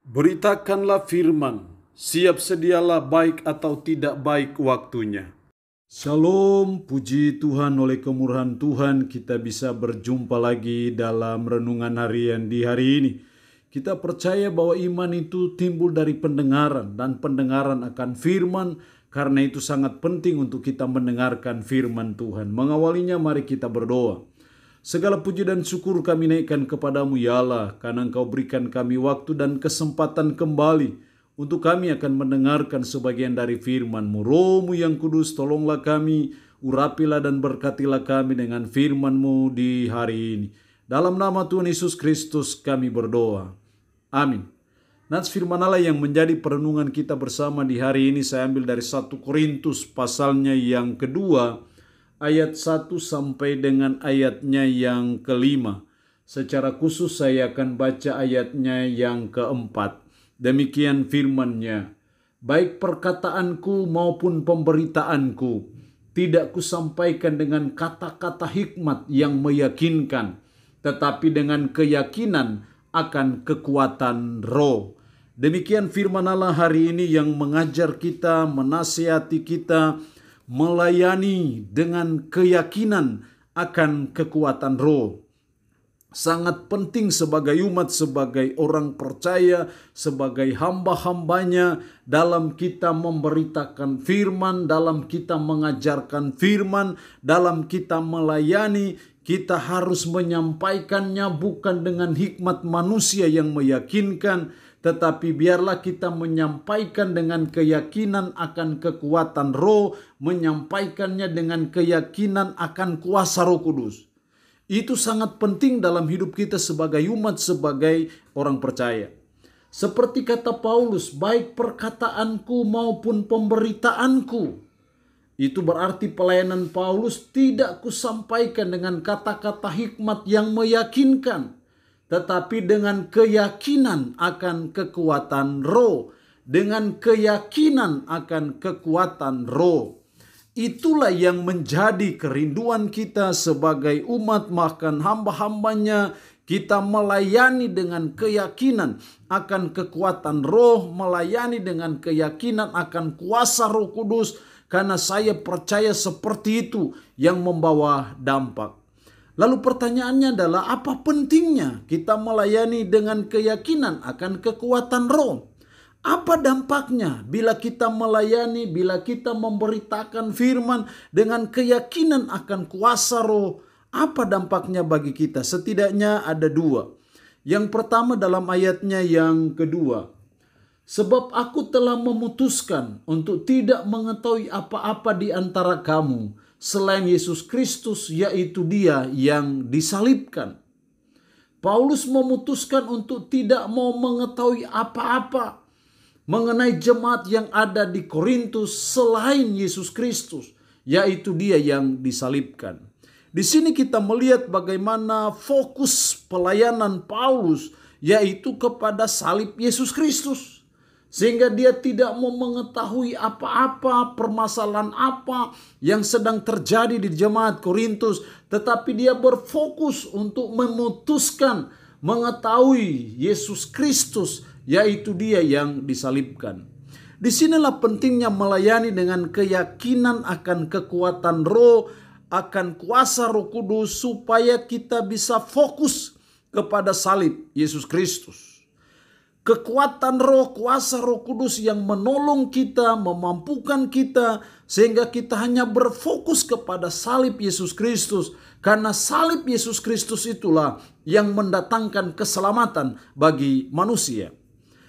Beritakanlah firman, siap sedialah baik atau tidak baik waktunya. Shalom, puji Tuhan, oleh kemurahan Tuhan kita bisa berjumpa lagi dalam renungan harian di hari ini. Kita percaya bahwa iman itu timbul dari pendengaran dan pendengaran akan firman. Karena itu sangat penting untuk kita mendengarkan firman Tuhan. Mengawalinya mari kita berdoa. Segala puji dan syukur kami naikkan kepadamu ya Allah, karena Engkau berikan kami waktu dan kesempatan kembali untuk kami akan mendengarkan sebagian dari firman-Mu. Roh-Mu yang kudus, tolonglah kami, urapilah dan berkatilah kami dengan firman-Mu di hari ini. Dalam nama Tuhan Yesus Kristus kami berdoa. Amin. Nats firman Allah yang menjadi perenungan kita bersama di hari ini saya ambil dari 1 Korintus pasalnya yang kedua, ayat 1 sampai dengan ayatnya yang kelima. Secara khusus saya akan baca ayatnya yang keempat. Demikian firman-Nya. Baik perkataanku maupun pemberitaanku tidak kusampaikan dengan kata-kata hikmat yang meyakinkan, tetapi dengan keyakinan akan kekuatan roh. Demikian firman Allah hari ini yang mengajar kita, menasihati kita, melayani dengan keyakinan akan kekuatan roh. Sangat penting sebagai umat, sebagai orang percaya, sebagai hamba-hambanya dalam kita memberitakan firman, dalam kita mengajarkan firman, dalam kita melayani, kita harus menyampaikannya bukan dengan hikmat manusia yang meyakinkan, tetapi biarlah kita menyampaikan dengan keyakinan akan kekuatan roh, menyampaikannya dengan keyakinan akan kuasa Roh Kudus. Itu sangat penting dalam hidup kita sebagai umat, sebagai orang percaya. Seperti kata Paulus, baik perkataanku maupun pemberitaanku. Itu berarti pelayanan Paulus tidak kusampaikan dengan kata-kata hikmat yang meyakinkan, tetapi dengan keyakinan akan kekuatan roh. Dengan keyakinan akan kekuatan roh. Itulah yang menjadi kerinduan kita sebagai umat, bahkan hamba-hambanya. Kita melayani dengan keyakinan akan kekuatan roh, melayani dengan keyakinan akan kuasa Roh Kudus, karena saya percaya seperti itu yang membawa dampak. Lalu pertanyaannya adalah apa pentingnya kita melayani dengan keyakinan akan kekuatan roh? Apa dampaknya bila kita melayani, bila kita memberitakan firman dengan keyakinan akan kuasa roh? Apa dampaknya bagi kita? Setidaknya ada dua. Yang pertama dalam ayatnya yang kedua. Sebab aku telah memutuskan untuk tidak mengetahui apa-apa di antara kamu selain Yesus Kristus, yaitu Dia yang disalibkan. Paulus memutuskan untuk tidak mau mengetahui apa-apa mengenai jemaat yang ada di Korintus selain Yesus Kristus, yaitu Dia yang disalibkan. Di sini kita melihat bagaimana fokus pelayanan Paulus, yaitu kepada salib Yesus Kristus. Sehingga dia tidak mau mengetahui apa-apa, permasalahan apa yang sedang terjadi di jemaat Korintus. Tetapi dia berfokus untuk memutuskan mengetahui Yesus Kristus, yaitu Dia yang disalibkan. Disinilah pentingnya melayani dengan keyakinan akan kekuatan roh, akan kuasa Roh Kudus, supaya kita bisa fokus kepada salib Yesus Kristus. Kekuatan roh, kuasa Roh Kudus yang menolong kita, memampukan kita, sehingga kita hanya berfokus kepada salib Yesus Kristus. Karena salib Yesus Kristus itulah yang mendatangkan keselamatan bagi manusia.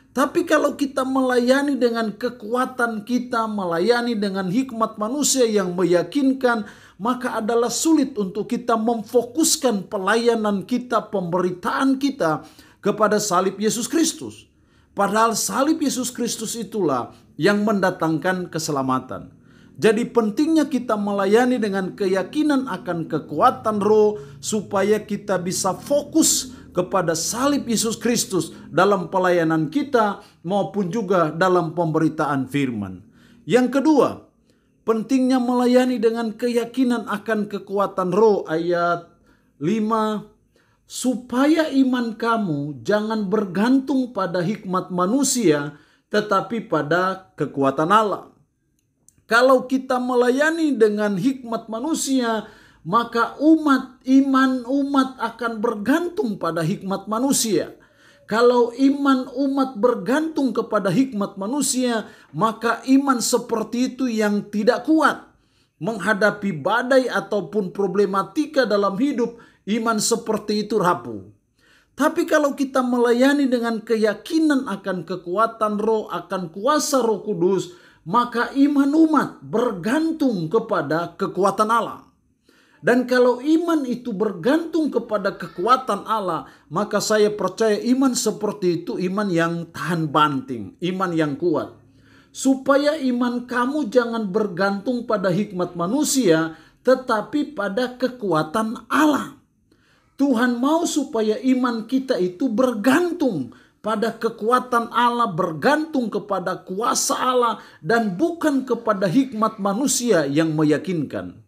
Tapi kalau kita melayani dengan kekuatan kita, melayani dengan hikmat manusia yang meyakinkan, maka adalah sulit untuk kita memfokuskan pelayanan kita, pemberitaan kita kepada salib Yesus Kristus. Padahal salib Yesus Kristus itulah yang mendatangkan keselamatan. Jadi pentingnya kita melayani dengan keyakinan akan kekuatan roh, supaya kita bisa fokus kepada salib Yesus Kristus dalam pelayanan kita maupun juga dalam pemberitaan firman. Yang kedua, pentingnya melayani dengan keyakinan akan kekuatan roh, ayat 5. supaya iman kamu jangan bergantung pada hikmat manusia, tetapi pada kekuatan Allah. Kalau kita melayani dengan hikmat manusia, maka iman umat akan bergantung pada hikmat manusia. Kalau iman umat bergantung kepada hikmat manusia, maka iman seperti itu yang tidak kuat. Menghadapi badai ataupun problematika dalam hidup, iman seperti itu rapuh. Tapi kalau kita melayani dengan keyakinan akan kekuatan roh, akan kuasa Roh Kudus, maka iman umat bergantung kepada kekuatan Allah. Dan kalau iman itu bergantung kepada kekuatan Allah, maka saya percaya iman seperti itu iman yang tahan banting, iman yang kuat. Supaya iman kamu jangan bergantung pada hikmat manusia, tetapi pada kekuatan Allah. Tuhan mau supaya iman kita itu bergantung pada kekuatan Allah, bergantung kepada kuasa Allah, dan bukan kepada hikmat manusia yang meyakinkan.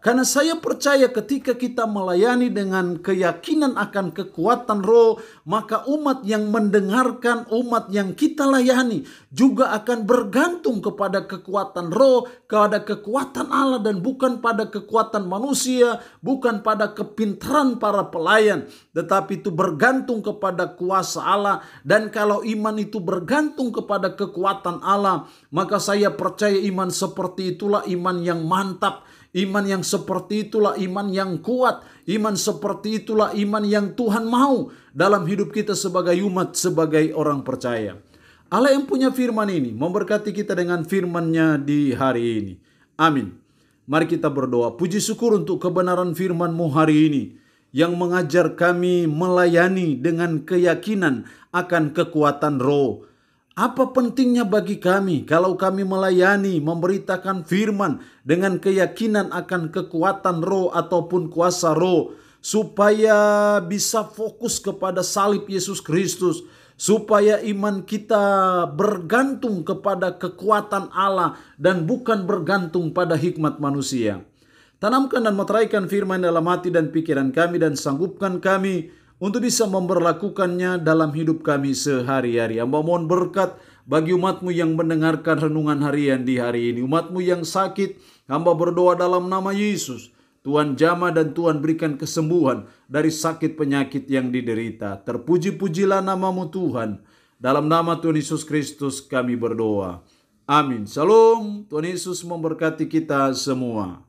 Karena saya percaya ketika kita melayani dengan keyakinan akan kekuatan roh, maka umat yang mendengarkan, umat yang kita layani juga akan bergantung kepada kekuatan roh, kepada kekuatan Allah, dan bukan pada kekuatan manusia, bukan pada kepintaran para pelayan, tetapi itu bergantung kepada kuasa Allah. Dan kalau iman itu bergantung kepada kekuatan Allah, maka saya percaya iman seperti itulah iman yang mantap. Iman yang seperti itulah iman yang kuat. Iman seperti itulah iman yang Tuhan mau dalam hidup kita sebagai umat, sebagai orang percaya. Allah yang punya firman ini memberkati kita dengan firman-Nya di hari ini. Amin. Mari kita berdoa. Puji syukur untuk kebenaran firman-Mu hari ini yang mengajar kami melayani dengan keyakinan akan kekuatan roh. Apa pentingnya bagi kami kalau kami melayani, memberitakan firman dengan keyakinan akan kekuatan roh ataupun kuasa roh, supaya bisa fokus kepada salib Yesus Kristus, supaya iman kita bergantung kepada kekuatan Allah dan bukan bergantung pada hikmat manusia. Tanamkan dan meteraikan firman dalam hati dan pikiran kami, dan sanggupkan kami untuk bisa memberlakukannya dalam hidup kami sehari-hari. Hamba mohon berkat bagi umat-Mu yang mendengarkan renungan harian di hari ini. Umat-Mu yang sakit, hamba berdoa dalam nama Yesus. Tuhan jamah dan Tuhan berikan kesembuhan dari sakit penyakit yang diderita. Terpuji-pujilah nama-Mu Tuhan. Dalam nama Tuhan Yesus Kristus kami berdoa. Amin. Shalom. Tuhan Yesus memberkati kita semua.